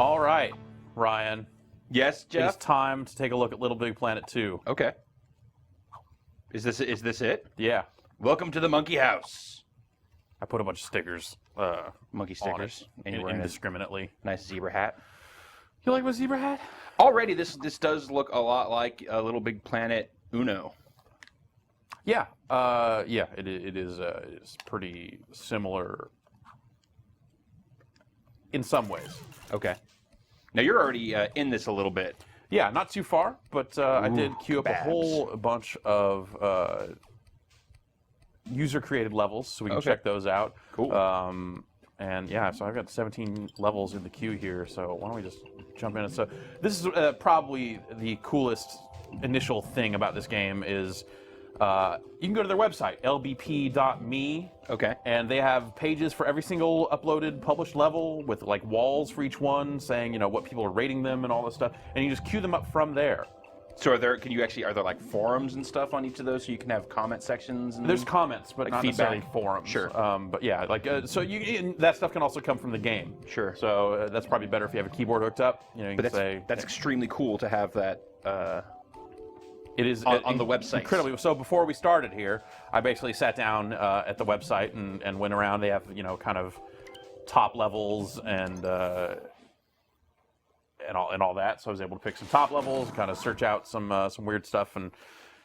All right, Ryan. Yes, Jeff? It's time to take a look at Little Big Planet 2. Okay. Is this it? Yeah. Welcome to the Monkey House. I put a bunch of stickers. Monkey stickers. And you're wearing indiscriminately. Nice zebra hat. You like my zebra hat? Already, this does look a lot like Little Big Planet Uno. Yeah. It is pretty similar in some ways. Okay. Now, you're already in this a little bit. Yeah, not too far, but I did queue up a whole bunch of user-created levels, so we can check those out. Cool. And yeah, so I've got 17 levels in the queue here, so why don't we just jump in? So this is probably the coolest initial thing about this game is you can go to their website, lbp.me. Okay. And they have pages for every single uploaded, published level with like walls for each one saying, what people are rating them and all this stuff. And you just queue them up from there. So are there like forums and stuff on each of those so you can have comment sections? And there's comments, but like not feedback? necessarily forums. Sure. But yeah, so that stuff can also come from the game. Sure. So that's probably better if you have a keyboard hooked up. You but can say that's extremely cool to have that. It is on the website. Incredibly. So before we started here, I basically sat down at the website and went around. They have kind of top levels and all that. So I was able to pick some top levels, kind of search out some weird stuff, and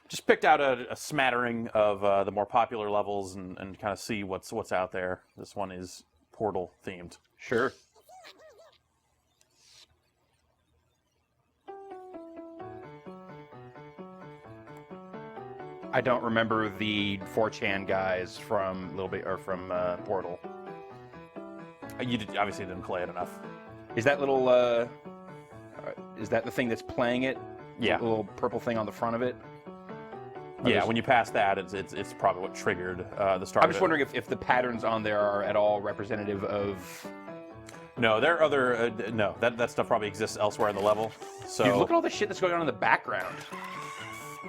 just picked out a smattering of the more popular levels and kind of see what's out there. This one is Portal themed. Sure. I don't remember the 4chan guys from Portal. You obviously didn't play it enough. Is that is that the thing that's playing it? Yeah. The little purple thing on the front of it? Yeah, when you pass that, it's probably what triggered the start. I'm just wondering if the patterns on there are at all representative of. No, there are other. No, that stuff probably exists elsewhere in the level. So dude, look at all the shit that's going on in the background.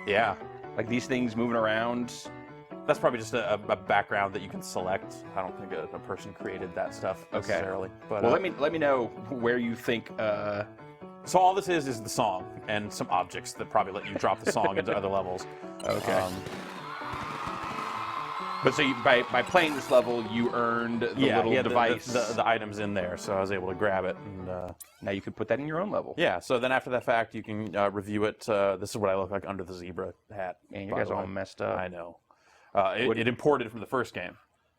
Yeah. Like these things moving around. That's probably just a background that you can select. I don't think a person created that stuff necessarily. But, well, let me know where you think. So all this is the song and some objects that probably let you drop the song into other levels. Okay. But so by playing this level, you earned the little device. The items in there, so I was able to grab it. And now you can put that in your own level. Yeah, so then after that fact, you can review it. This is what I look like under the zebra hat. And you guys are all messed up. I know. It imported from the first game.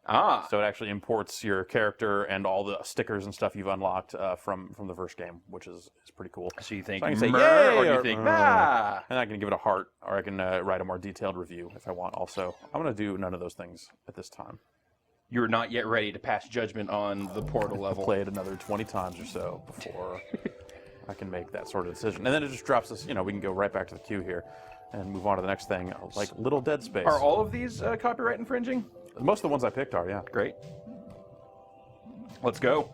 Ah. So it actually imports your character and all the stickers and stuff you've unlocked from the first game, which is pretty cool. So you think so I can say yay, or you think nah. And I can give it a heart, or I can write a more detailed review if I want. Also, I'm going to do none of those things at this time. You're not yet ready to pass judgment on the Portal level. Play it another 20 times or so before I can make that sort of decision. And then it just drops us, we can go right back to the queue here and move on to the next thing, like Little Dead Space. Are all of these copyright infringing? Most of the ones I picked are, yeah. Great. Let's go.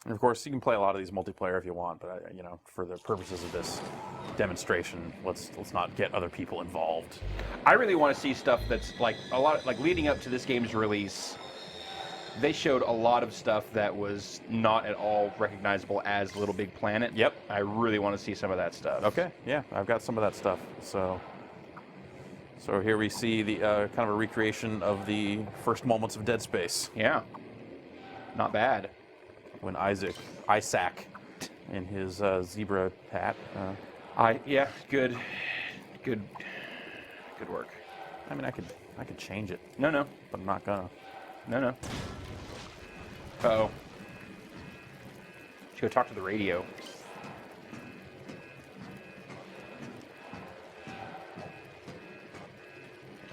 And of course, you can play a lot of these multiplayer if you want, but for the purposes of this demonstration, let's not get other people involved. I really want to see stuff that's like leading up to this game's release. They showed a lot of stuff that was not at all recognizable as Little Big Planet. Yep. I really want to see some of that stuff. Okay, yeah, I've got some of that stuff. So here we see the kind of a recreation of the first moments of Dead Space. Yeah. Not bad. When Isaac, in his zebra hat. Good work. I mean, I could change it. No. But I'm not gonna. No. Uh-oh. Should go talk to the radio.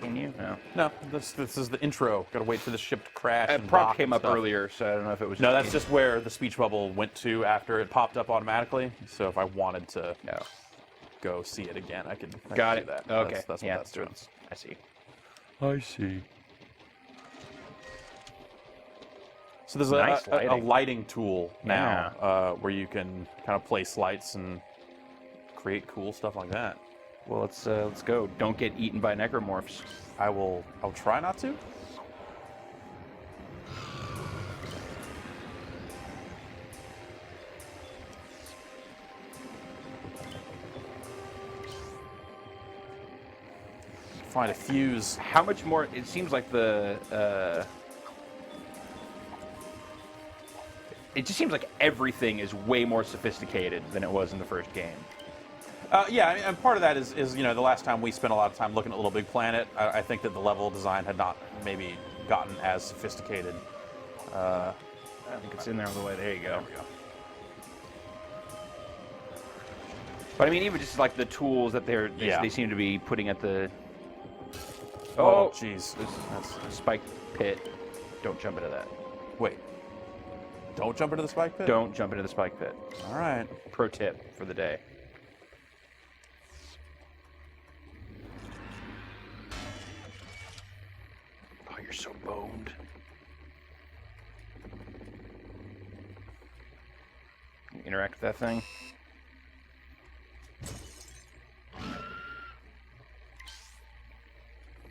Can you? No, this is the intro. Got to wait for the ship to crash. A prompt came up earlier, so I don't know if it was. No, that's just where the speech bubble went to after it popped up automatically. So if I wanted to go see it again, I could do that. Okay. That's what that's doing. I see. So there's a lighting tool now where you can kind of place lights and create cool stuff like that. Well, let's go. Don't get eaten by necromorphs. I'll try not to. find a fuse. How much more? It seems like it just seems like everything is way more sophisticated than it was in the first game. Yeah, and part of that is the last time we spent a lot of time looking at LittleBigPlanet, I think that the level design had not maybe gotten as sophisticated. I think it's in there all the way. There you go. There we go. But I mean, even just like the tools that they seem to be putting at the. Oh, jeez. That's a spike pit. Don't jump into that. Wait. Don't jump into the spike pit? Don't jump into the spike pit. All right. Pro tip for the day. Oh, you're so boned. Can you interact with that thing?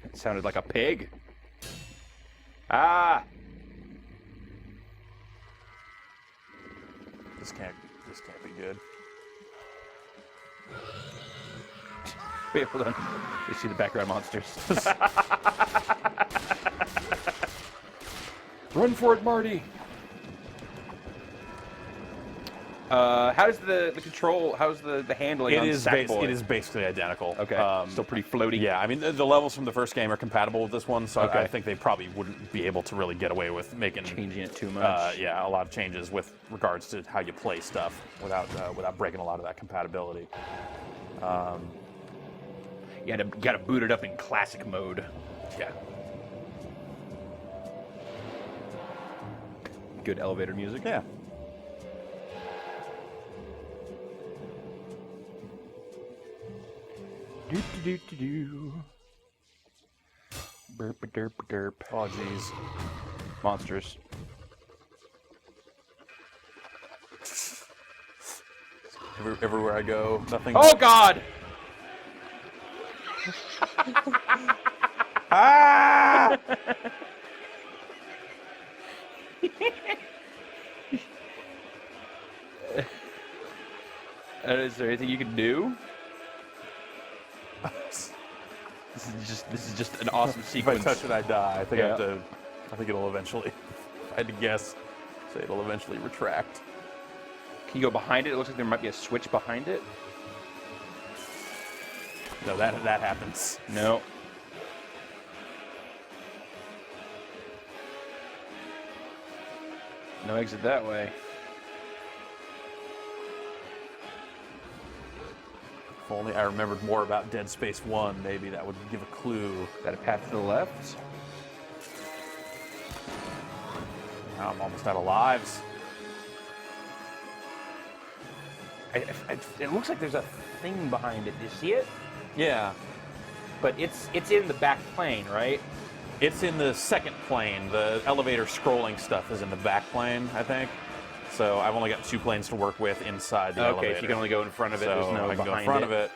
It sounded like a pig. Ah! This can't be good. Wait, hold on. You see the background monsters. Run for it, Marty! How's the control? How's the handling on Sackboy? It is basically identical. Okay. Still pretty floaty. Yeah, I mean the levels from the first game are compatible with this one, so Okay. I think they probably wouldn't be able to really get away with Changing it too much. Yeah, a lot of changes with regards to how you play stuff without breaking a lot of that compatibility. You gotta boot it up in classic mode. Yeah. Good elevator music. Yeah. Do. Burp derp derp. Oh, jeez. Monsters. Everywhere I go, nothing. Oh God! Ah! Is there anything you can do? This is just an awesome If I sequence. touch it, I die. I think Yeah. I think it'll eventually. If I had to guess, say it'll eventually retract. Can you go behind it? It looks like there might be a switch behind it. No, that happens. No. No exit that way. If only I remembered more about Dead Space 1, maybe that would give a clue. Is that a path to the left? Now I'm almost out of lives. It looks like there's a thing behind it. Do you see it? Yeah. But it's in the back plane, right? It's in the second plane. The elevator scrolling stuff is in the back plane, I think. So I've only got 2 planes to work with inside the elevator. Okay, so you can only go in front of it. So There's no I can behind go in front of it.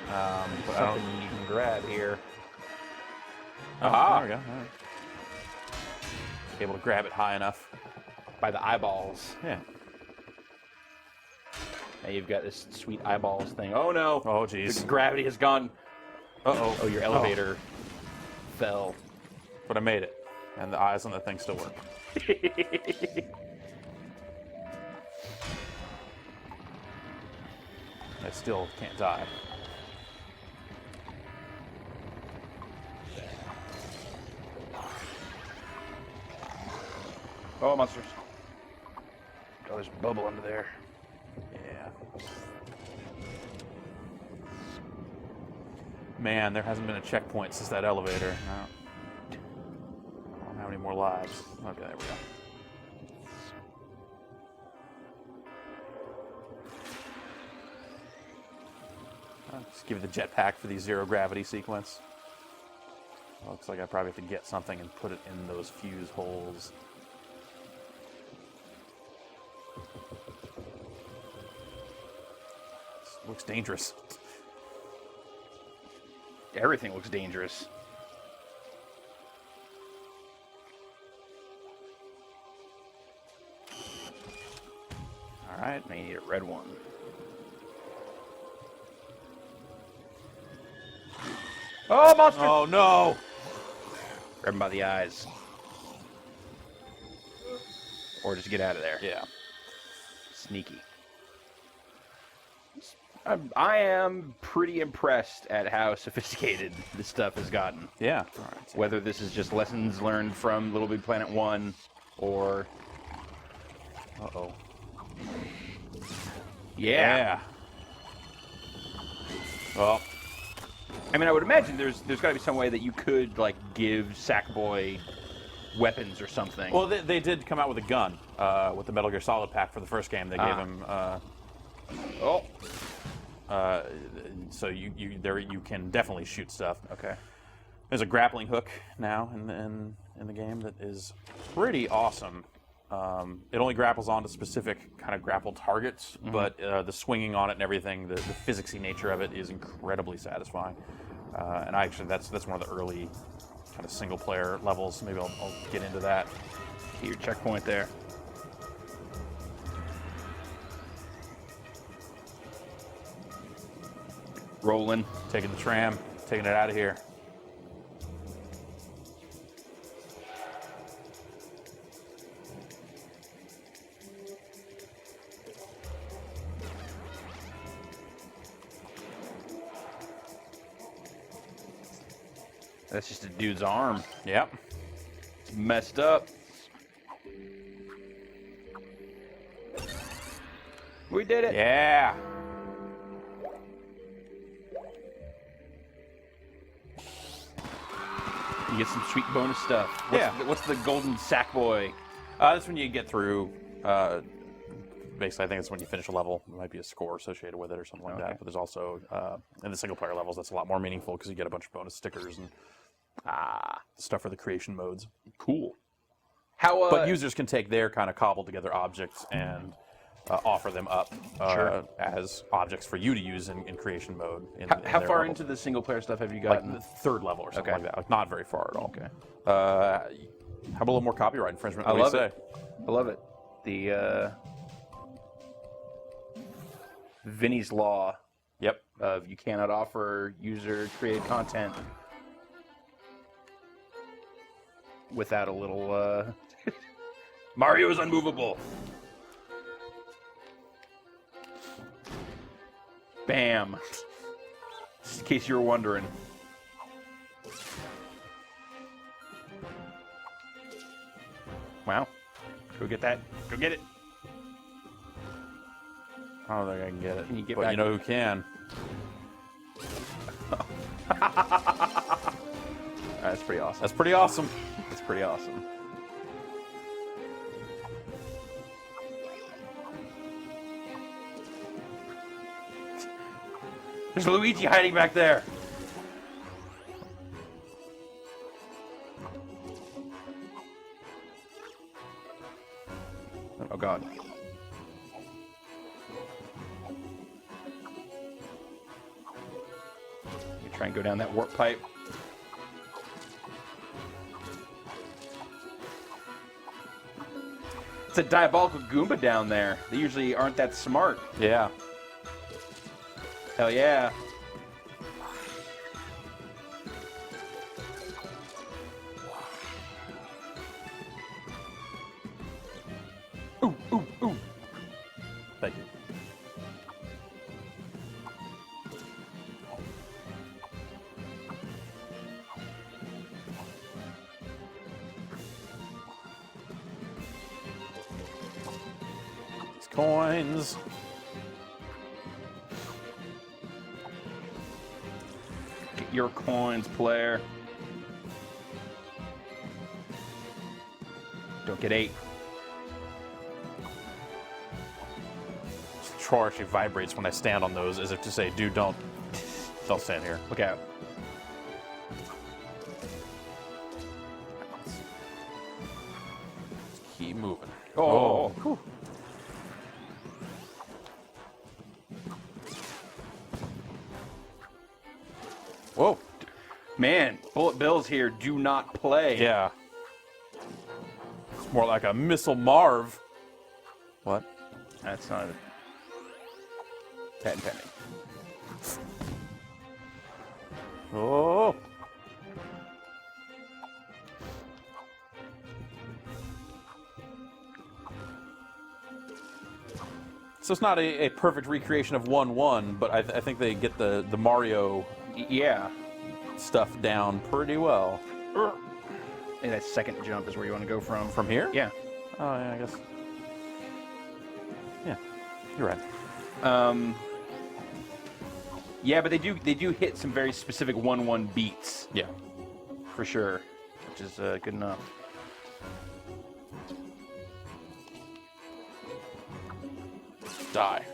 But I don't. Something you can grab here. Oh, Aha. there we go. All right. Able to grab it high enough. By the eyeballs. Yeah. Now you've got this sweet eyeballs thing. Oh no! Oh, The jeez. gravity has gone. Uh-oh. Oh, your elevator fell. But I made it. And the eyes on the thing still work. I still can't die. Oh, monsters. Oh, there's bubble under there. Yeah. Man, there hasn't been a checkpoint since that elevator. No. I don't have any more lives. Okay, there we go. Just give it the jetpack for the zero gravity sequence. Looks like I probably have to get something and put it in those fuse holes. This looks dangerous. Everything looks dangerous. All right. Now you need a red one. Oh, monster! Oh, no! Grab him by the eyes. Or just get out of there. Yeah. Sneaky. I am pretty impressed at how sophisticated this stuff has gotten. Yeah. All right. Whether this is just lessons learned from Little Big Planet 1 or... Uh-oh. Yeah. Well, I mean, I would imagine there's got to be some way that you could, like, give Sackboy weapons or something. well, they did come out with a gun with the Metal Gear Solid pack for the first game. They gave him... oh. so you can definitely shoot stuff. Okay. There's a grappling hook now in the game that is pretty awesome. It only grapples onto specific kind of grapple targets, but the swinging on it and everything, the physicsy nature of it is incredibly satisfying. And actually, that's one of the early kind of single player levels. Maybe I'll get into that. Get your checkpoint there. Rolling. Taking the tram, taking it out of here. That's just a dude's arm. Yep. It's messed up. We did it. Yeah. You get some sweet bonus stuff. What's the golden Sackboy? That's when you get through. Basically, I think it's when you finish a level. There might be a score associated with it or something like that. But there's also in the single player levels that's a lot more meaningful because you get a bunch of bonus stickers and stuff for the creation modes. Cool. How? But users can take their kind of cobbled together objects and offer them up as objects for you to use in creation mode. How far into the single player stuff have you gotten? Like the third level or something like that. Like not very far at all. Okay. How about a little more copyright infringement? What do you say? I love it. The Vinny's Law. Yep. Of you cannot offer user-created content without a little Mario is unmovable. Bam. Just in case you were wondering. Wow. Go get that. Go get it. I don't think I can get it. Can you get but back? You know who can? That's pretty awesome. That's pretty awesome. That's pretty awesome. There's Luigi hiding back there. Oh God. You try and go down that warp pipe. It's a diabolical Goomba down there. They usually aren't that smart. Yeah. Hell yeah. Ooh, ooh, ooh. Thank you. These coins. Get your coins, player. Don't get 8. The controller actually vibrates when I stand on those, as if to say, "Dude, don't stand here." Look out. Keep moving. Oh. Whew. Whoa. Man, bullet bills here do not play. Yeah. It's more like a missile Marv. What? That's not a patent pending. Oh. So it's not a perfect recreation of 1-1, but I think they get the Mario Yeah. stuff down pretty well. And that second jump is where you want to go from. From here? Yeah. Oh, yeah, I guess. Yeah, you're right. Yeah, but they do hit some very specific 1-1 beats. Yeah. For sure. Which is good enough. Die.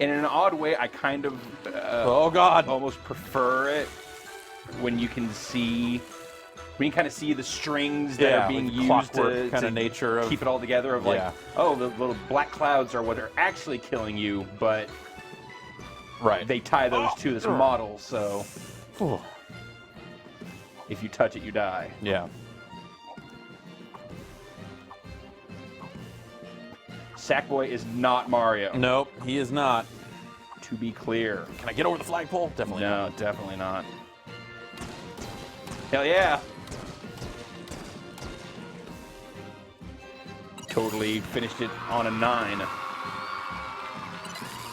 And in an odd way, I kind of Oh, God. almost prefer it when you can see, when you kind of see the strings that Yeah, are being like used clockwork to kinda nature of- keep it all together. Of like, Yeah. oh, the little black clouds are what are actually killing you, but Right. they tie those to this model, so Ooh. if you touch it, you die. Yeah. Sackboy is not Mario. Nope, he is not. To be clear. Can I get over the flagpole? Definitely No, not. definitely not. Hell yeah. Totally finished it on a 9.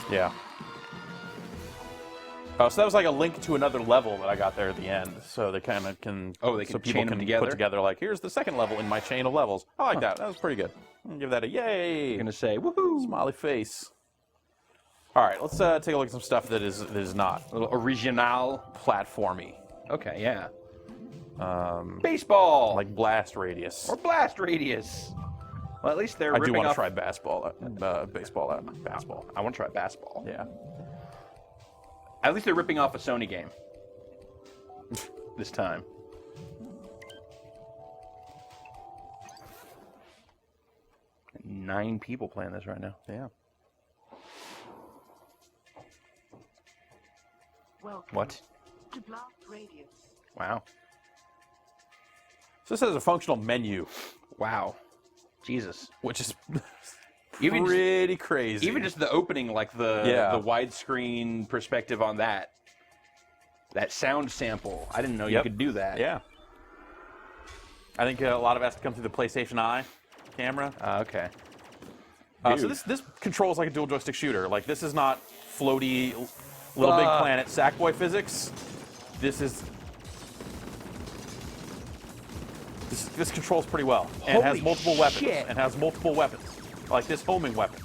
Yeah. Oh, so that was like a link to another level that I got there at the end. So they kind of can. Oh, they so can people chain them can together? put together like, here's the second level in my chain of levels. I like that. That was pretty good. I'm gonna give that a yay. I'm gonna say woohoo. Smiley face. All right, let's take a look at some stuff that is not A little original. platformy, Okay, yeah. Baseball. like blast radius. or blast radius. Well, at least they're I do ripping want to off. try baseball, basketball. I want to try basketball. Yeah. At least they're ripping off a Sony game. This time. Nine people playing this right now. Yeah. Welcome What? to Blast Radius. Wow. So this has a functional menu, Wow. Jesus. which is Even just- pretty crazy. Even just the opening, like the widescreen perspective on that. That sound sample. I didn't know you Yep. could do that. Yeah. I think a lot of it has to come through the PlayStation Eye camera. Okay. So Dude. this controls like a dual joystick shooter. Like this is not floaty Little Big Fuck. Planet Sackboy physics. This controls pretty well and has Holy multiple weapons. shit. And has multiple weapons, like this homing weapon.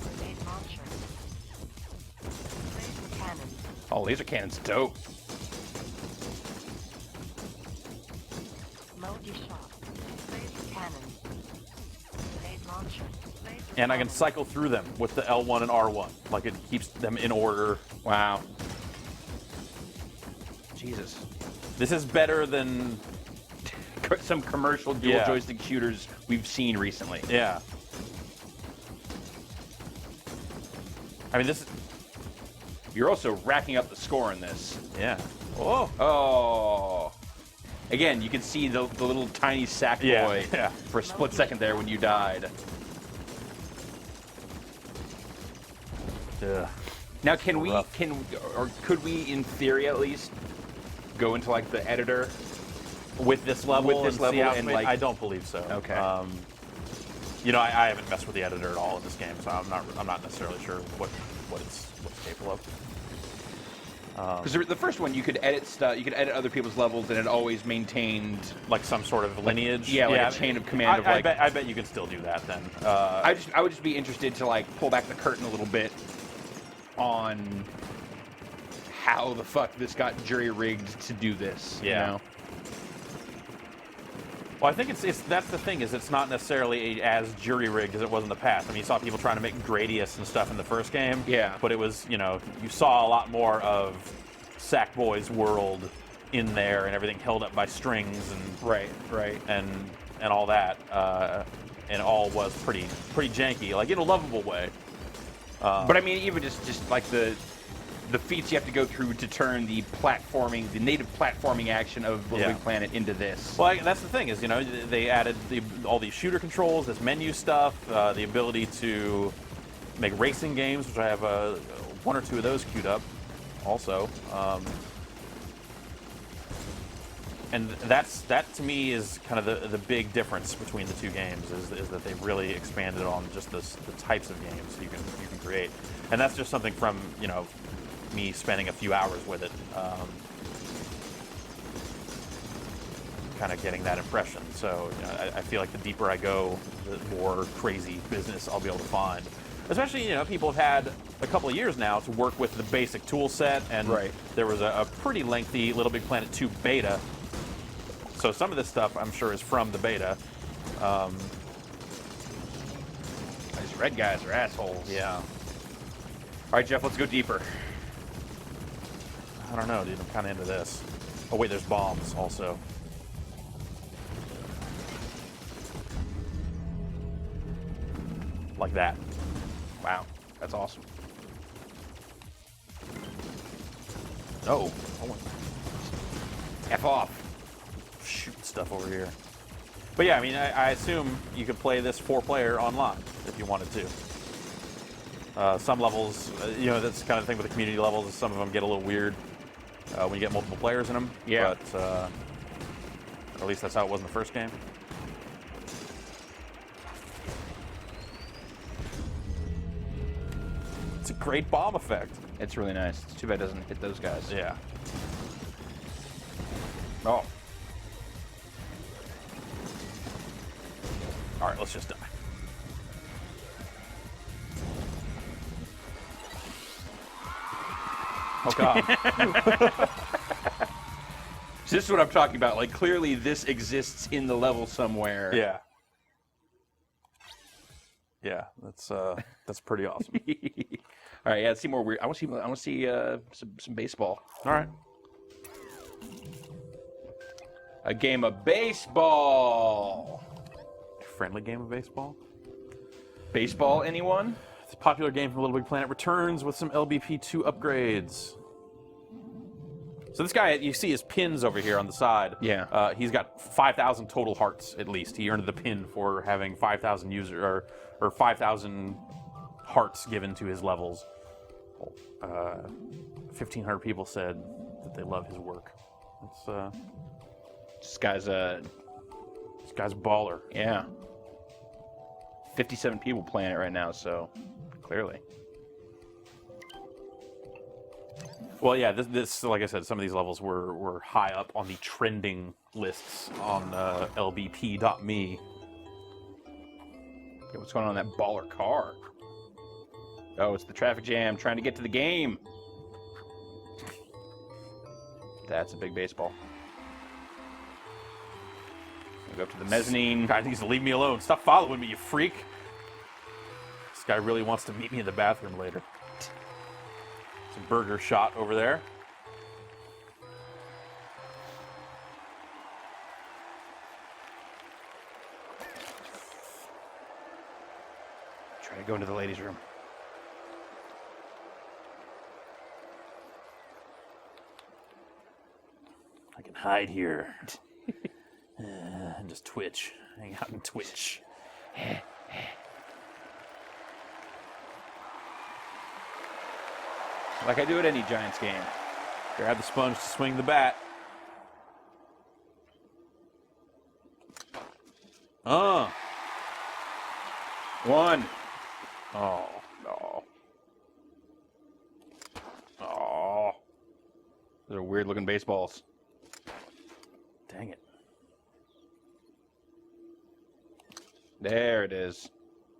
Grenade launcher. Laser cannon. Oh, laser cannon's dope. Multi-shot. Laser cannon. Grenade launcher. Laser And I can cannon. cycle through them with the L1 and R1. Like it keeps them in order. Wow. Jesus. This is better than Some commercial dual Yeah. joystick shooters we've seen recently. yeah. I mean this. You're also racking up the score in this. Yeah. Oh. Oh. Again, you can see the little tiny sack Yeah, boy yeah. for a split second there when you died. Yeah. Now, can we, Rough. or could we, in theory at least, go into like the editor? With this level, With this and see level how and, it's made? like- I don't believe so. Okay. You know, I haven't messed with the editor at all in this game, so I'm not necessarily sure what it's capable of. Because the first one, you could edit stuff, you could edit other people's levels, and it always maintained. Like some sort of lineage. Yeah, like a chain of command of, like- I bet you can still do that then. I would just be interested to like pull back the curtain a little bit on how the fuck this got jury rigged to do this. Yeah. You know? Well, I think it's that's the thing, is it's not necessarily as jury rigged as it was in the past. I mean, you saw people trying to make Gradius and stuff in the first game. Yeah. But it was, you know, you saw a lot more of Sackboy's world in there and everything held up by strings and Right. and all that, and all was pretty janky, like in a lovable way. But I mean, even just like the feats you have to go through to turn the native platforming action of Little Yeah. Big Planet into this. Well, that's the thing, is, you know, they added all these shooter controls, this menu stuff, the ability to make racing games, which I have one or two of those queued up also. And that to me is kind of the big difference between the two games is that they've really expanded on just the types of games you can create, and that's just something from me spending a few hours with it, kind of getting that impression. So I feel like the deeper I go, the more crazy business I'll be able to find. Especially, people have had a couple of years now to work with the basic tool set, and there was a pretty lengthy LittleBigPlanet 2 beta. So some of this stuff, I'm sure, is from the beta. These red guys are assholes. Yeah. All right, Jeff, let's go deeper. I don't know, dude. I'm kind of into this. Oh, wait, there's bombs also. Like that. Wow, that's awesome. Oh. F off. Shooting stuff over here. But yeah, I mean, I assume you could play this 4-player online if you wanted to. Some levels, that's the kind of thing with the community levels. Some of them get a little weird when you get multiple players in them. Yeah. But at least that's how it was in the first game. It's a great bomb effect. It's really nice. It's too bad it doesn't hit those guys. Yeah. Oh. All right, let's just die. Oh, God. So this is what I'm talking about. Like, clearly this exists in the level somewhere. Yeah. Yeah, that's pretty awesome. All right, yeah, let's see more weird. I want to see some baseball. All right. A game of baseball. Friendly game of baseball. Baseball, anyone? The popular game from LittleBigPlanet returns with some LBP2 upgrades. So this guy, you see his pins over here on the side. Yeah. He's got 5,000 total hearts at least. He earned the pin for having 5,000 or 5,000 hearts given to his levels. 1,500 people said that they love his work. This guy's a baller. Yeah. 57 people playing it right now, so clearly. Well, yeah, this like I said, some of these levels were high up on the trending lists on lbp.me. Okay, what's going on in that baller car? Oh, it's the traffic jam trying to get to the game. That's a big baseball. Go up to the mezzanine. Guy needs to leave me alone. Stop following me, you freak. This guy really wants to meet me in the bathroom later. Some burger shot over there. Try to go into the ladies' room. I can hide here. And just twitch. Hang out and twitch. Like I do at any Giants game. Grab the sponge to swing the bat. One. Oh, no. Oh. Those are weird looking baseballs. Dang it. There it is.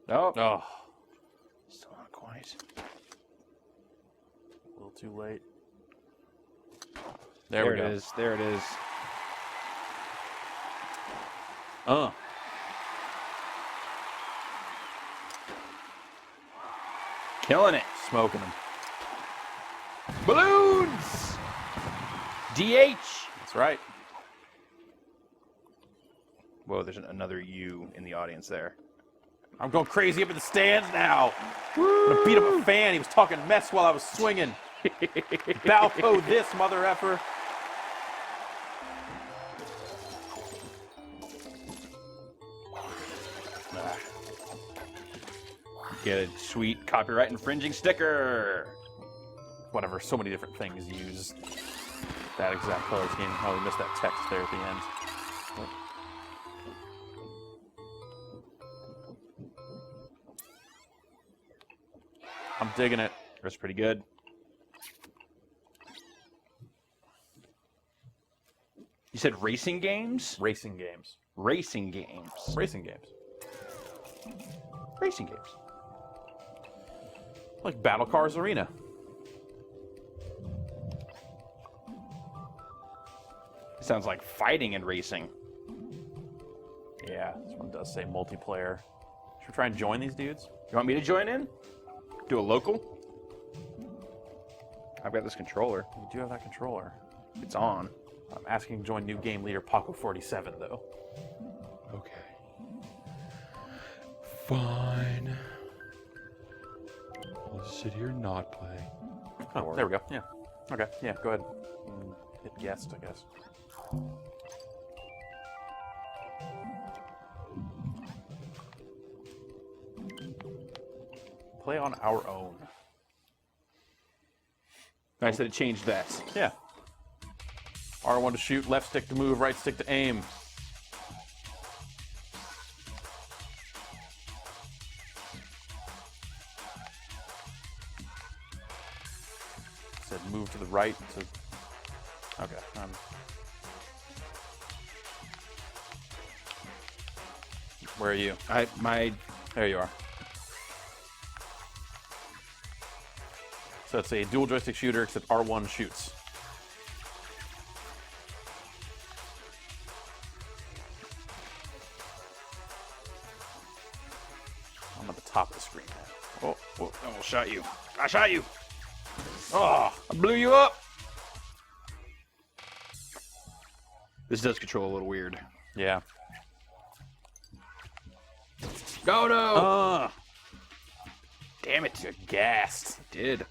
Oh. Oh. Still not quite. A little too late. There we go. It is. There it is. Killing it. Smoking them. Balloons! DH! That's right. Whoa, there's another U in the audience there. I'm going crazy up in the stands now. I'm going to beat up a fan. He was talking mess while I was swinging. Balco this, mother effer. Get a sweet copyright infringing sticker. Whatever, so many different things used. that exact color scheme. Oh, we missed that text there at the end. I'm digging it. That's pretty good. You said racing games? Racing games. Racing games. Racing games. Racing games. Like Battle Cars Arena. Sounds like fighting and racing. Yeah, this one does say multiplayer. Should we try and join these dudes? You want me to join in? Do a local? I've got this controller. You do have that controller. It's on. I'm asking to join new game leader Paco47 though. Okay. Fine. I'll just sit here and not play. Oh, there we go. Yeah. Okay. Yeah, go ahead. Hit guest, I guess. Play on our own. I said it changed that. Yeah. R1 to shoot, left stick to move, right stick to aim. Said move to the right to... Okay. Where are you? There you are. So it's a dual joystick shooter, except R1 shoots. I'm at the top of the screen now. Oh, I almost shot you. I shot you. Oh, I blew you up. This does control a little weird. yeah. Oh no! Damn it. You're gassed. I did.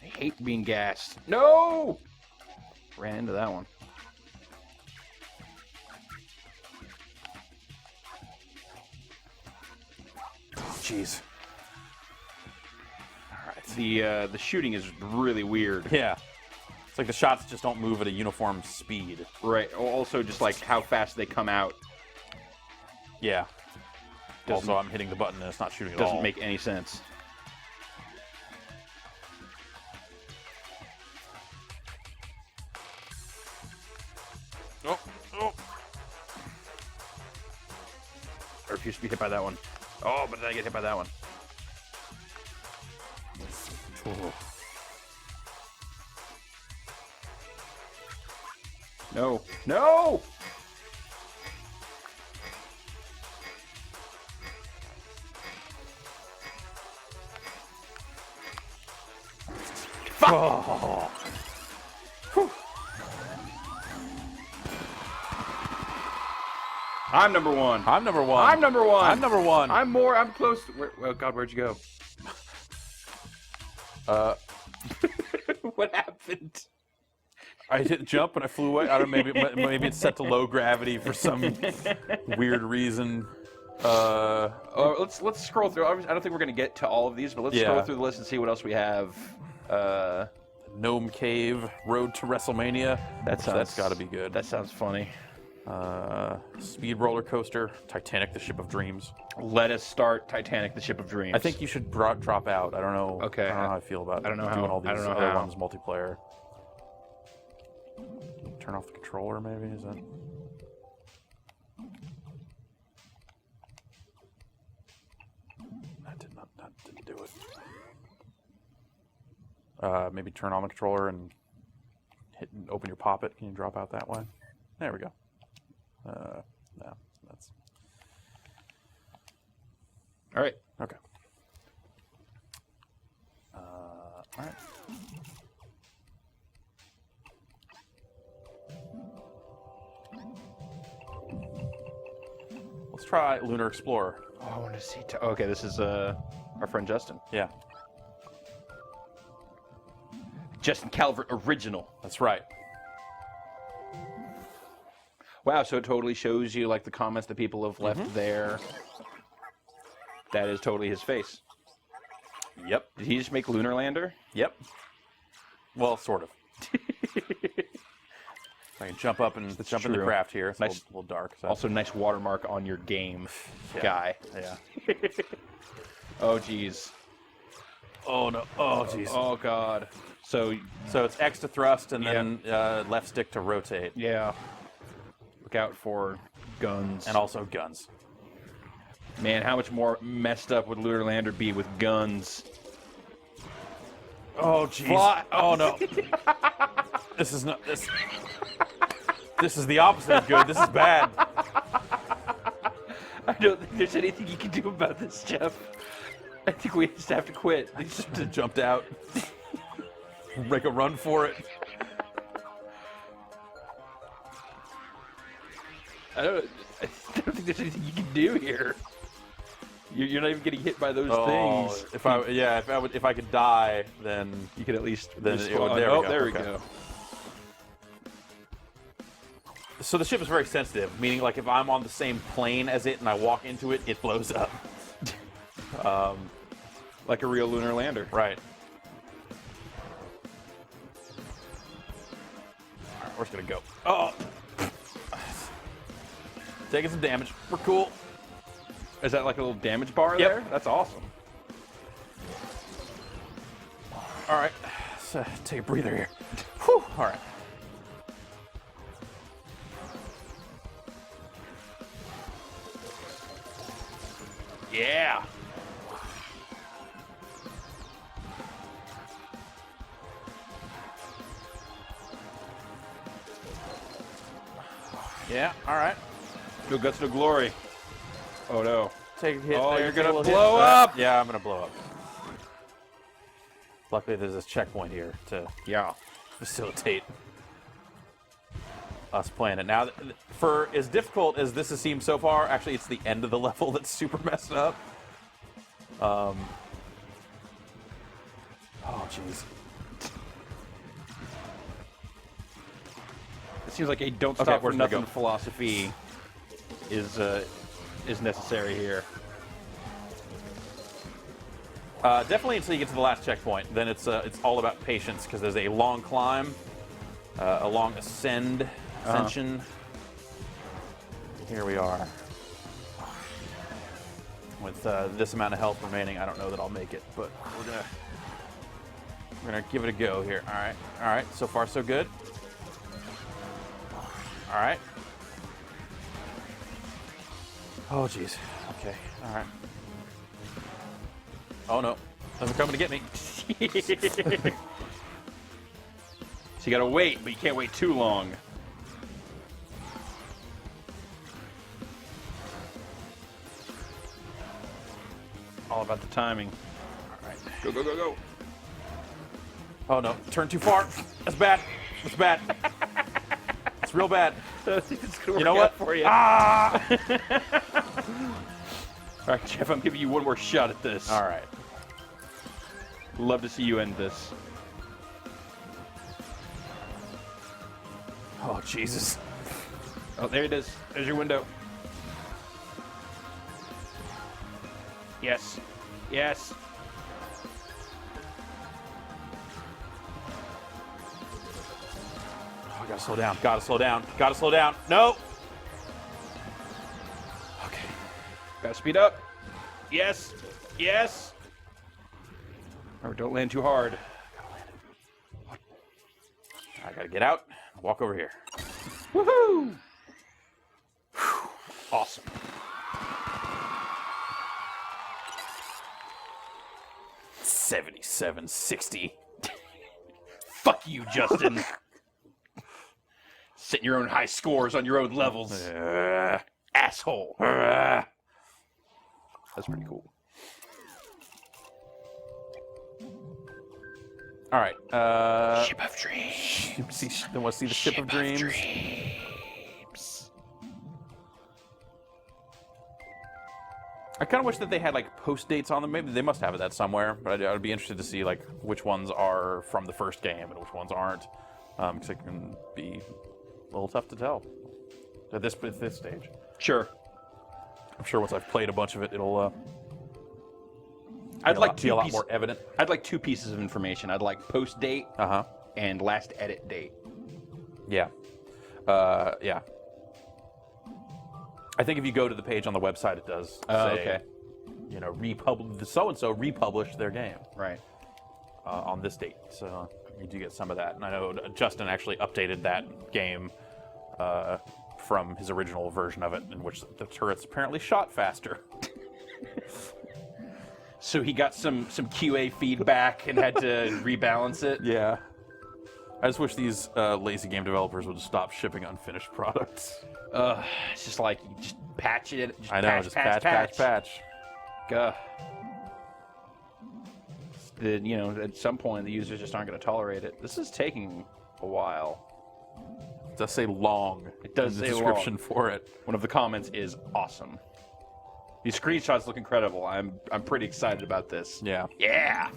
I hate being gassed. No! Ran into that one. Jeez. The shooting is really weird. Yeah. It's like the shots just don't move at a uniform speed. Right. Also, just like how fast they come out Yeah. Doesn't- Also, I'm hitting the button and it's not shooting at all. doesn't make any sense. Oh, oh. I refuse to be hit by that one. Oh, but then I get hit by that one. No. No! Fuck! Oh. I'm number one. I'm number one. I'm number one. I'm number one. I'm close. Oh God, where'd you go? What happened? I hit jump and I flew away. I don't know, maybe it's set to low gravity for some weird reason. Let's scroll through. I don't think we're gonna get to all of these, but let's scroll through the list and see what else we have. Gnome Cave, Road to WrestleMania. That's got to be good. That sounds funny. Speed Roller Coaster, Titanic, the Ship of Dreams. Let us start Titanic, the Ship of Dreams. I think you should drop out. I don't know. Okay. I don't know how I feel about I don't know how- doing all these I don't know other how. ones multiplayer. Turn off the controller, maybe? Is that... That didn't do it. Maybe turn on the controller and hit and open your pop-it. Can you drop out that way? There we go. No, that's... All right. Okay. All right. Let's try Lunar Explorer. Oh, I want to see. Okay, this is our friend Justin. Yeah, Justin Calvert original. that's right. Wow, so it totally shows you like the comments that people have left there. That is totally his face. Yep. Did he just make Lunar Lander? Yep. Well, sort of. I can jump up and jump into true. craft here. It's Nice. a little dark. So. Also, nice watermark on your game, guy. Yeah. Oh, jeez. Oh no. Oh jeez. Oh, God. So it's X to thrust and then left stick to rotate. yeah. Look out for guns. And also guns. Man, how much more messed up would Lunar Lander be with guns? Oh jeez. Fly. Oh no. This is not this. This is the opposite of good. This is bad. I don't think there's anything you can do about this, Jeff. I think we just have to quit. They just jumped out. Make a run for it. I don't think there's anything you can do here. You're not even getting hit by those things. If I could die, then You could at least Then respond. there we go. There we Okay. go. so the ship is very sensitive, meaning like if I'm on the same plane as it and I walk into it, it blows up. Like a real lunar lander. Right. All right, we're just gonna go. Oh, taking some damage. We're cool. Is that like a little damage bar Yep. there? That's awesome. All right, let's take a breather here. Whew. All right. Yeah. Yeah. All right. No guts, no glory. Oh no. Take a hit. Oh, there, you're take a gonna little blow hit. up! Yeah, I'm gonna blow up. Luckily, there's this checkpoint here to Yeah. facilitate us playing it. Now, for as difficult as this has seemed so far, actually, it's the end of the level that's super messed up. Oh, jeez. It seems like a don't Okay, stop for where's it gonna nothing go? philosophy is necessary here. Definitely until you get to the last checkpoint. Then it's all about patience because there's a long climb, a long ascension. Here we are. With this amount of health remaining, I don't know that I'll make it, but we're gonna give it a go here. All right. So far, so good. All right. Oh, jeez. Okay. All right. Oh no, they're coming to get me. So you gotta wait, but you can't wait too long. All about the timing. All right. Go, go, go, go. Oh no, turn too far. That's bad. That's bad. It's real bad. It's gonna You know work what? out for you. Ah! All right, Jeff, I'm giving you one more shot at this. All right. Love to see you end this. Oh Jesus. Oh, there it is. There's your window. Yes. Yes. Oh, I gotta slow down. Gotta slow down. Gotta slow down. No. Okay. Gotta speed up. Yes. Yes. Or don't land too hard. I gotta get out. Walk over here. Woohoo! Awesome. $77.60. Fuck you, Justin. Setting your own high scores on your own levels. Asshole. That's pretty cool. All right. Ship of Dreams. Then want to see the Ship of Dreams? I kind of wish that they had like post dates on them. Maybe they must have that somewhere. But I'd be interested to see like which ones are from the first game and which ones aren't, because it can be a little tough to tell at this stage. Sure. I'm sure once I've played a bunch of it, it'll I'd like be a lot pieces. more evident. I'd like two pieces of information. I'd like post date Uh huh. and last edit date. Yeah. Yeah. I think if you go to the page on the website, it does say, okay. you know, so-and-so republished their game Right. on this date. So you do get some of that. And I know Justin actually updated that game from his original version of it, in which the turrets apparently shot faster. So he got some QA feedback and had to rebalance it. Yeah. I just wish these lazy game developers would stop shipping unfinished products. It's just like, just patch it. Just I know, just patch. You know, at some point the users just aren't going to tolerate it. This is taking a while. It does say long. It does in the say description long. for it. One of the comments is awesome. These screenshots look incredible. I'm pretty excited about this. Yeah. Yeah.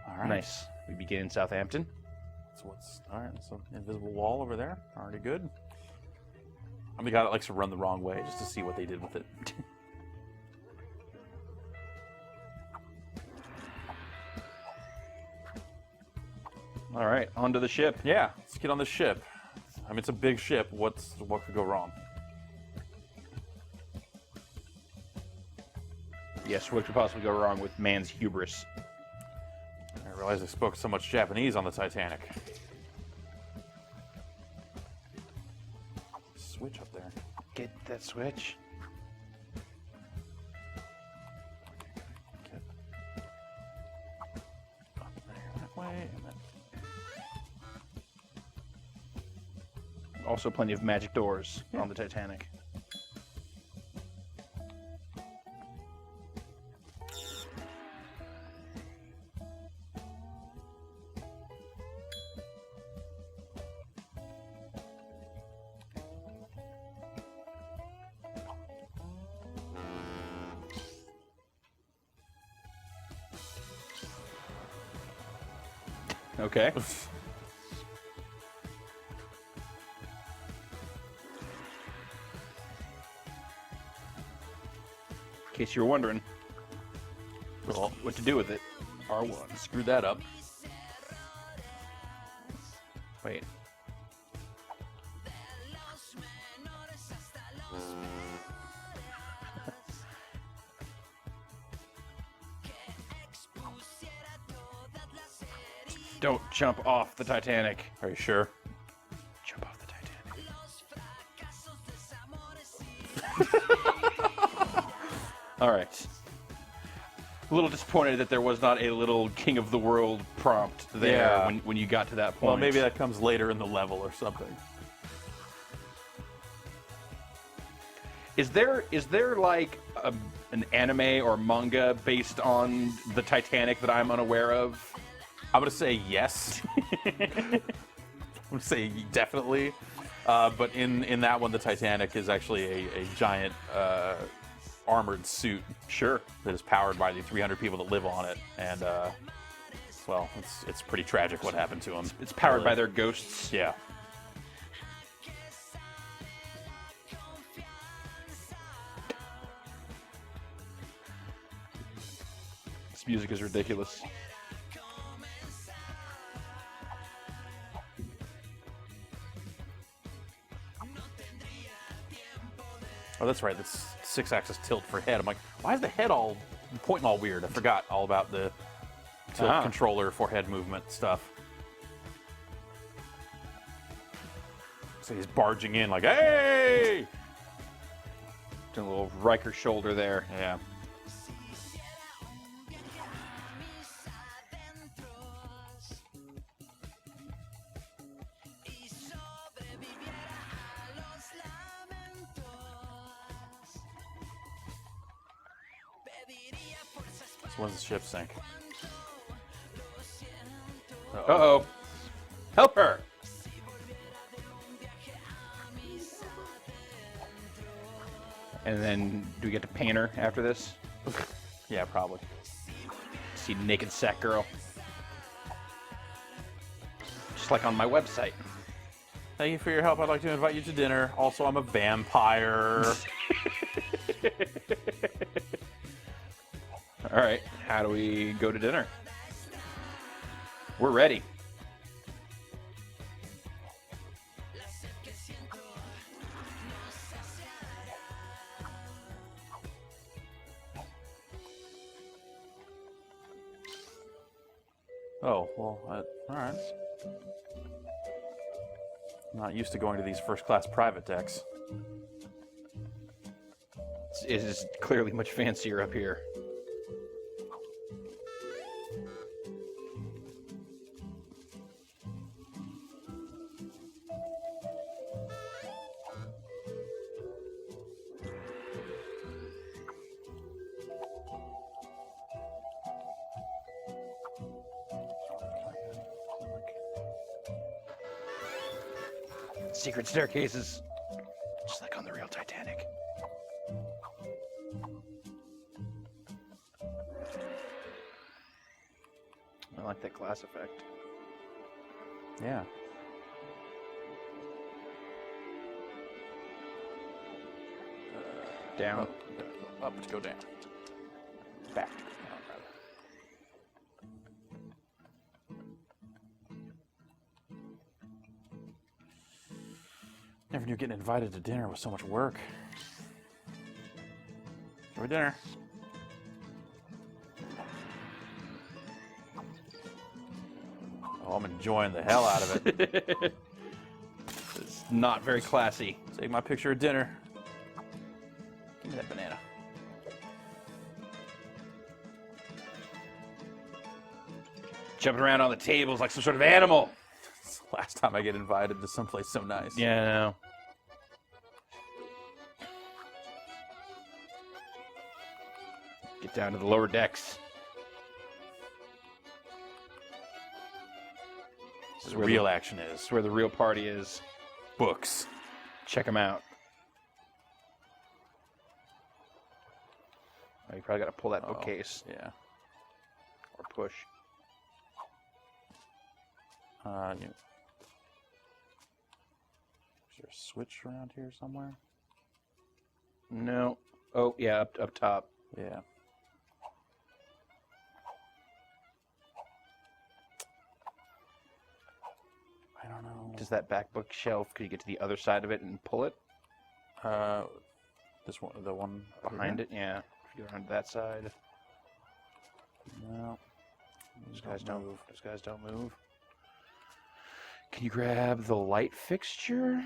All right. Nice. We begin in Southampton. All right. So invisible wall over there. Already good. I'm the guy that likes to run the wrong way just to see what they did with it. All right, onto the ship. Yeah. Let's get on the ship. I mean, it's a big ship. What could go wrong? Yes, what could possibly go wrong with man's hubris? I realized I spoke so much Japanese on the Titanic. Switch up there. Get that switch. Get up there that way, and then Also plenty of magic doors on the Titanic. Okay. In case you were wondering well, what to do with it. R1. Screw that up. Wait. Don't jump off the Titanic. Are you sure? Jump off the Titanic. All right. A little disappointed that there was not a little King of the World prompt there Yeah. when you got to that point. Well, maybe that comes later in the level or something. Is there like an anime or manga based on the Titanic that I'm unaware of? I'm gonna say yes. I'm gonna say definitely. But in that one, the Titanic is actually a giant armored suit. Sure. That is powered by the 300 people that live on it, and well, it's pretty tragic what happened to them. It's powered by their ghosts. Yeah. This music is ridiculous. Oh, that's right. That's 6-axis tilt for head. I'm like, why is the head all pointing all weird? I forgot all about the tilt controller for head movement stuff. So he's barging in like, hey! Doing a little Riker shoulder there. Yeah. So when does the ship sink? Uh-oh. Help her! And then, do we get to paint her after this? Yeah, probably. See naked sack girl. Just like on my website. Thank you for your help. I'd like to invite you to dinner. Also, I'm a vampire. All right, how do we go to dinner? We're ready. Oh, well, all right. I'm not used to going to these first-class private decks. It is clearly much fancier up here. Secret staircases, just like on the real Titanic. I like that glass effect. Yeah. Down. Up to go down. Back to go down, rather. Never knew getting invited to dinner was so much work. Enjoy dinner. Oh, I'm enjoying the hell out of it. It's not very classy. Take my picture of dinner. Give me that banana. Jumping around on the tables like some sort of animal. It's the last time I get invited to someplace so nice. Yeah, I know. Get down to the lower decks. This is where real action is. This is where the real party is. Books. Check them out. Oh, you probably got to pull that bookcase. Yeah. Or push. Is there a switch around here somewhere? No. Oh, yeah, up top. Yeah. I don't know. Does that back bookshelf, could you get to the other side of it and pull it? This one, the one Behind it? Yeah. If you go around to that side. No. Those guys don't move. Those guys don't move. Can you grab the light fixture?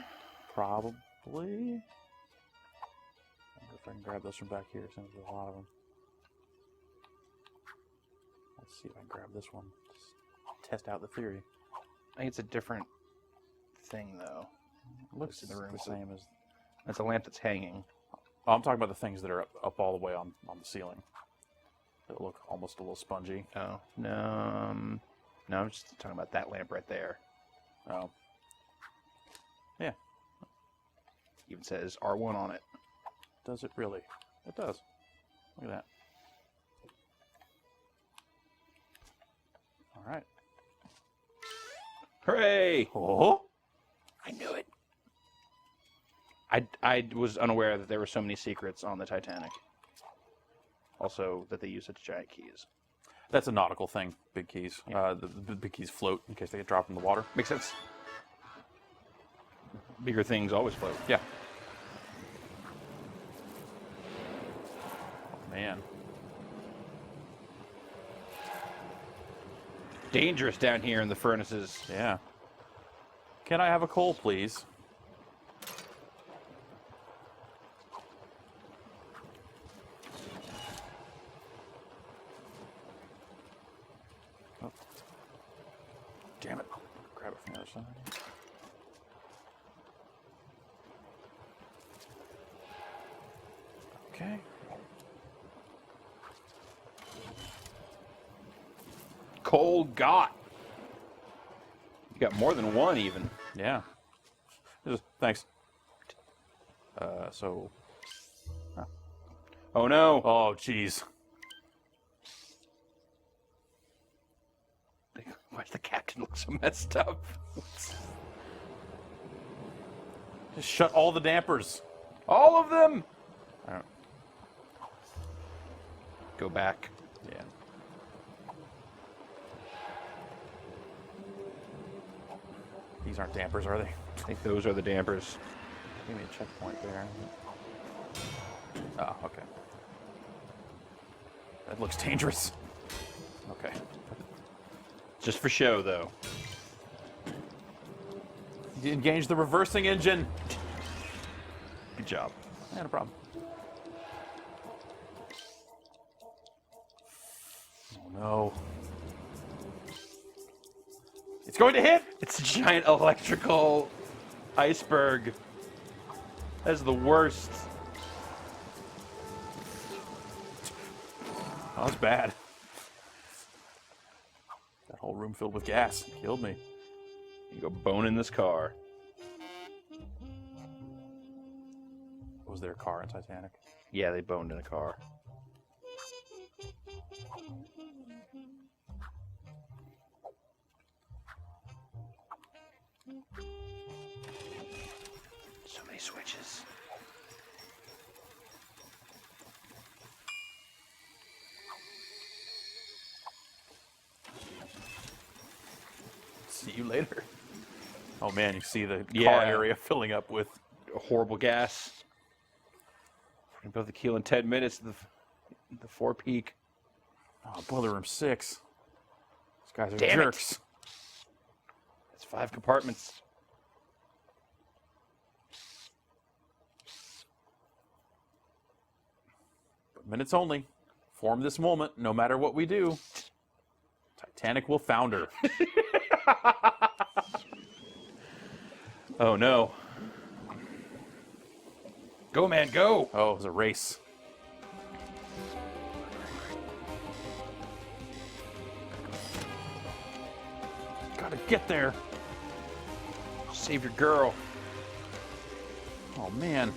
Probably. I wonder if I can grab those from back here, since there's a lot of them. Let's see if I can grab this one. Just test out the theory. I think it's a different thing, though. It looks in the room. the same as... That's a lamp that's hanging. Oh, I'm talking about the things that are up all the way on the ceiling. That look almost a little spongy. Oh, no. No, I'm just talking about that lamp right there. Oh. Yeah. Even says R1 on it. Does it really? It does. Look at that. All right. Hooray! Oh! I knew it. I was unaware that there were so many secrets on the Titanic. Also, that they use such giant keys. That's a nautical thing, big keys. Yeah. The big keys float in case they get dropped in the water. Makes sense. Bigger things always float. Yeah. Oh, man. Dangerous down here in the furnaces. Yeah. Can I have a coal, please? Oh. Damn it. Grab it from the other side. Okay. Coal got. You got more than one, even. Yeah. Thanks. So. Oh no! Oh, jeez. Why does the captain look so messed up? Just shut all the dampers. All of them. I don't. Go back. Yeah. These aren't dampers, are they? I think those are the dampers. Give me a checkpoint there. Oh, okay. That looks dangerous. Okay. Just for show, though. Engage the reversing engine. Good job. Yeah, no problem. Oh no. It's going to hit! It's a giant electrical iceberg. That's the worst. Oh, that's bad. That whole room filled with gas killed me. You go bone in this car. Was there a car in Titanic? Yeah, they boned in a car. So many switches. See you later. Oh man, you see the car Yeah. area filling up with... Horrible gas. We're gonna build the keel in 10 minutes. The four peak. Oh, Boiler Room 6. These guys are Damn it. jerks. It's 5 compartments. But minutes only. Form this moment, no matter what we do. Titanic will founder. Oh no. Go, man, go! Oh, it was a race. Gotta get there. Save your girl. Oh man.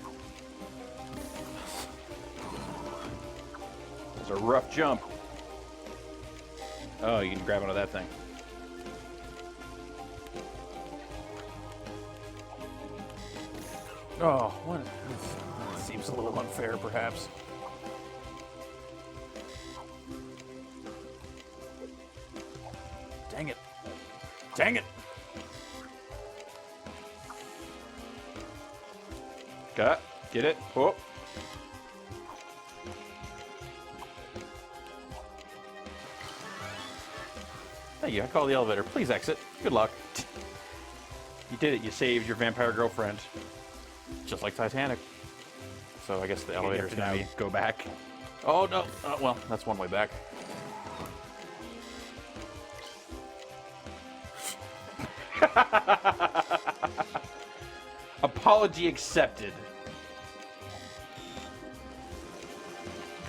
It's a rough jump. Oh, you can grab onto that thing. Oh, what? This seems a little unfair, perhaps. Dang it. Dang it. Got, get it? Oh. Thank you. I call the elevator. Please exit. Good luck. You did it. You saved your vampire girlfriend. Just like Titanic. So I guess the You elevator's have to gonna now be... go back. Oh, no. Well, that's one way back. Apology accepted.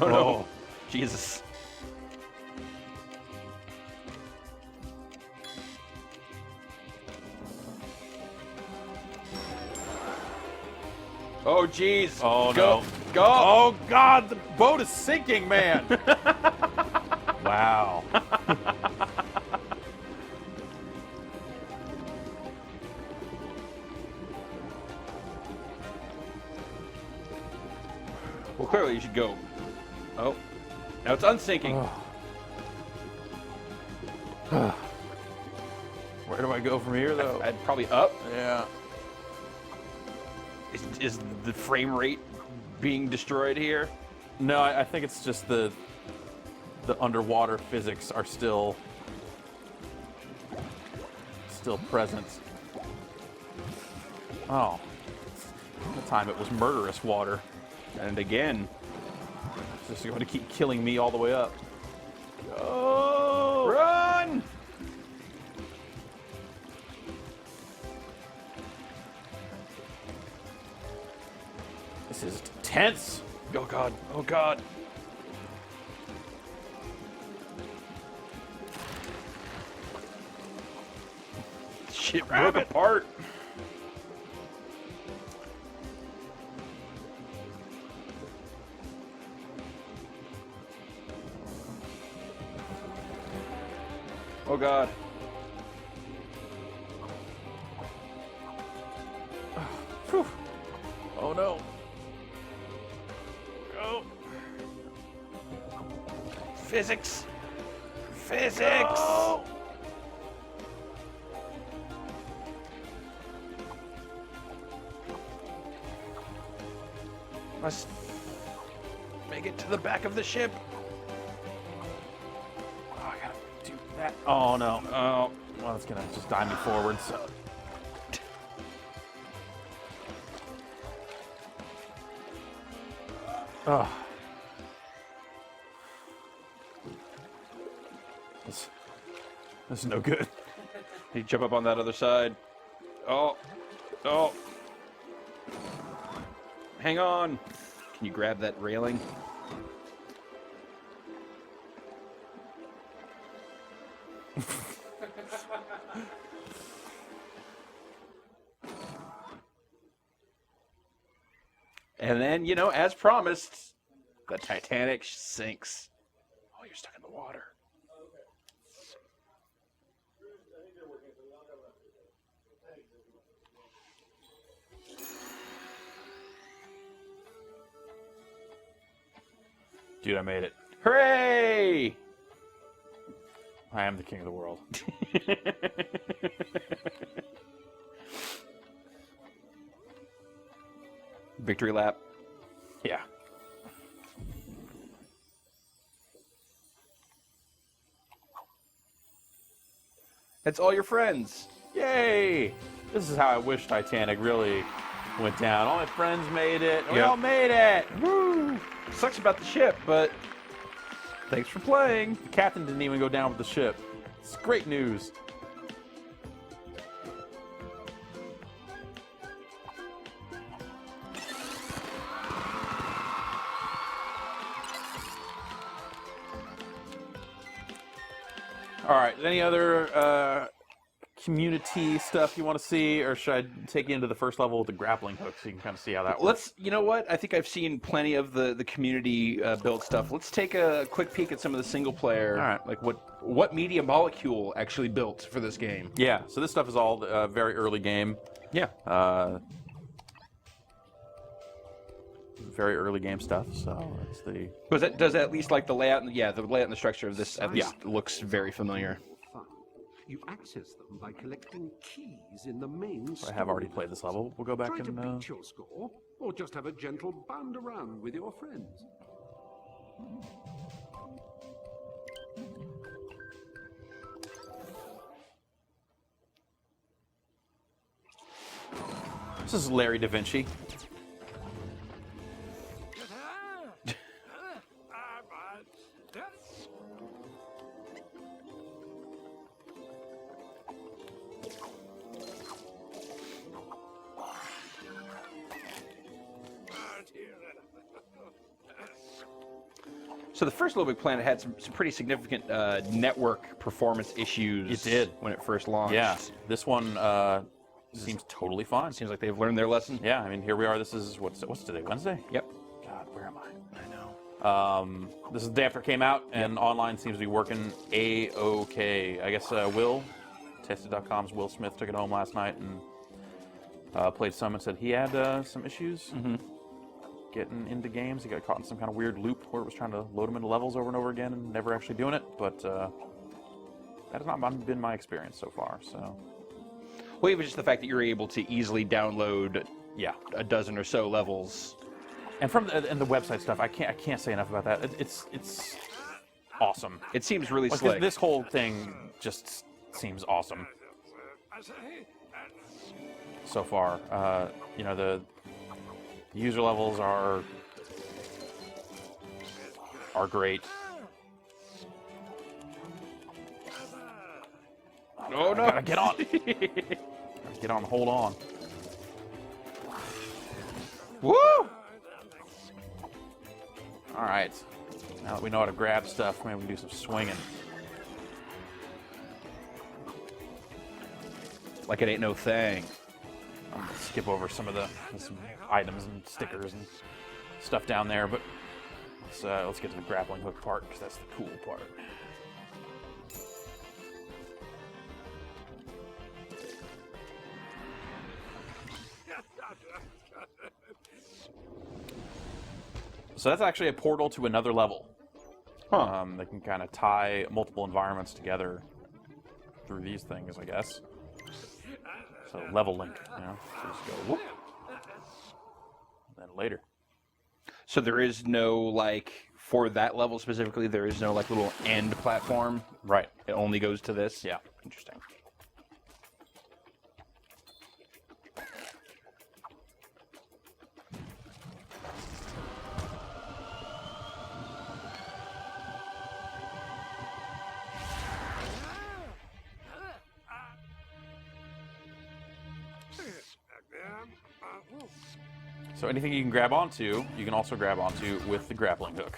Oh no. Oh. Jesus. Oh jeez. Oh, Go. no. Go. Oh, God. The boat is sinking, man. Wow. Well, clearly you should go. Oh. Now it's unsinking. Where do I go from here, though? I'd probably up. Yeah. Is the frame rate being destroyed here? No, I think it's just the underwater physics are still present. Oh. At the time it was murderous water. And again. It's just going to keep killing me all the way up. Oh! Run! This is tense. Oh god. Oh god. Shit broke apart. Oh god. Whew. Oh no. Go. Physics. Physics. No! Must make it to the back of the ship. Oh, I gotta do that. Oh no. Oh, well, it's gonna just dive me forward. So. Oh. This is no good. You jump up on that other side. Oh. Oh. Hang on. Can you grab that railing? And then, you know, as promised, the Titanic sinks. Oh, you're stuck in the water. Dude, I made it. Hooray! I am the king of the world. Victory lap. Yeah. That's all your friends. Yay! This is how I wish Titanic really went down. All my friends made it. We Yep. all made it. Woo! Sucks about the ship, but thanks for playing. The captain didn't even go down with the ship. It's great news. All right. Any other community stuff you want to see, or should I take you into the first level with the grappling hook so you can kind of see how that works? Let's, you know what? I think I've seen plenty of the community build stuff. Let's take a quick peek at some of the single player. All right. Like what media molecule actually built for this game. Yeah. So this stuff is all very early game. Yeah. Very early game stuff. So that's the. Does at least like the layout and the layout and the structure of this at least looks very familiar. Fun. You access them by collecting keys in the main I have already played this level. We'll go back Try to and. beat your score, or just have a gentle bound around with your friends. This is Larry Da Vinci. So the first LittleBigPlanet had some pretty significant network performance issues. It did. When it first launched. Yeah. This one seems totally fine. Seems like they've learned their lesson. Yeah. I mean, here we are. This is what's today? Wednesday. Yep. God, where am I? I know. This is the day after it came out, and online seems to be working a-okay. I guess Will, Tested.com's Will Smith took it home last night and played some and said he had some issues getting into games. He got caught in some kind of weird loop where it was trying to load him into levels over and over again and never actually doing it. But that has not been my experience so far. So, Well, even just the fact that you're able to easily download a dozen or so levels. and from the website stuff, I can't say enough about that. It's awesome. It seems really Like, slick. this whole thing just seems awesome so far. You know, the user levels are great. Oh no! Gotta get on. Gotta get on. Hold on. Woo! All right. Now that we know how to grab stuff, maybe we can do some swinging. Like it ain't no thing. I'm gonna skip over some items and stickers and stuff down there, but let's get to the grappling hook part because that's the cool part. So that's actually a portal to another level. Huh. They can kind of tie multiple environments together through these things, I guess. So level link, you know, so just go whoop, then later. So there is no, like, for that level specifically, there is no, like, little end platform? Right. It only goes to this? Yeah. Interesting. So anything you can grab onto, you can also grab onto with the grappling hook.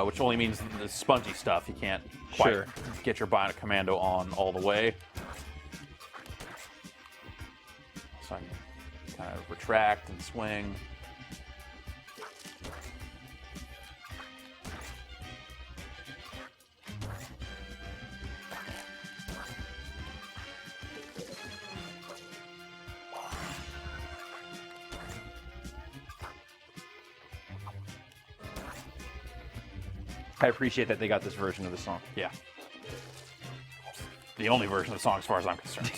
Which only means the spongy stuff. You can't quite Sure. get your Bionic Commando on all the way. So I can kind of retract and swing. I appreciate that they got this version of the song. Yeah. The only version of the song as far as I'm concerned.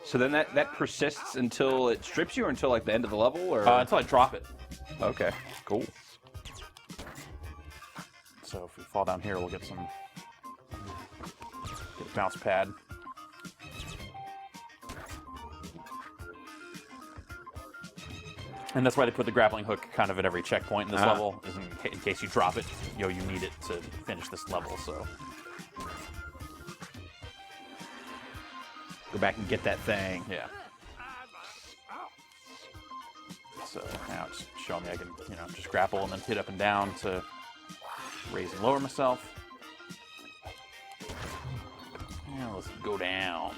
So then that persists until it strips you, or until like the end of the level, or Until I drop it. okay, cool. So if we fall down here, we'll get some get a bounce pad. And that's why they put the grappling hook kind of at every checkpoint in this level, is in case you drop it, you need it to finish this level. So Go back and get that thing. yeah. So now it's showing me I can, just grapple and then hit up and down to raise and lower myself. Now let's go down.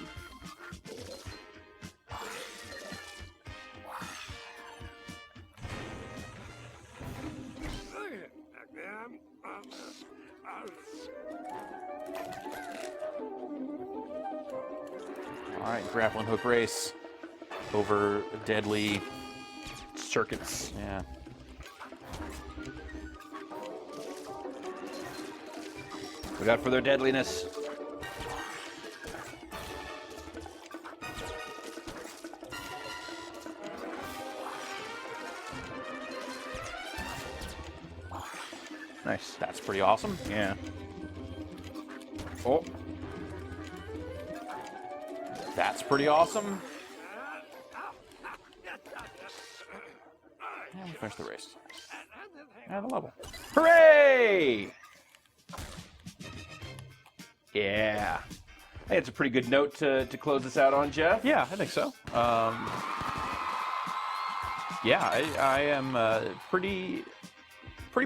All right, grappling hook race over deadly Circuits. Yeah. Look out for their deadliness. Nice. That's pretty awesome. Yeah. Oh. That's pretty awesome. And we finish the race. And the level. Hooray! Yeah. I think it's a pretty good note to close this out on, Jeff. Yeah, I think so. Yeah, I am pretty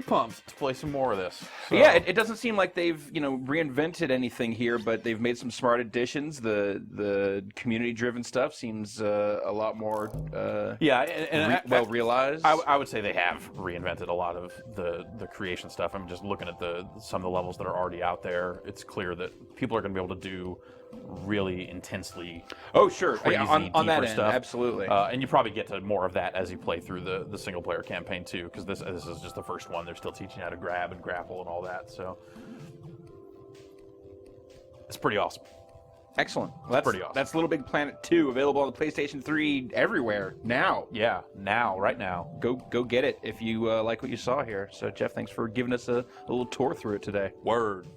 pumped to play some more of this. So. Yeah, it doesn't seem like they've reinvented anything here, but they've made some smart additions. The community-driven stuff seems a lot more well realized. I would say they have reinvented a lot of the creation stuff. I'm just looking at some of the levels that are already out there. It's clear that people are going to be able to do really intensely sure, crazy, on that deeper end, stuff. absolutely. And you probably get to more of that as you play through the single player campaign too, because this is just the first one. They're still teaching you how to grab and grapple and all that, so it's pretty awesome. Excellent. Well, that's pretty awesome. That's LittleBigPlanet 2, available on the PlayStation 3 everywhere now. Yeah, right now. Go get it if you like what you saw here. So Jeff, thanks for giving us a little tour through it today. Word.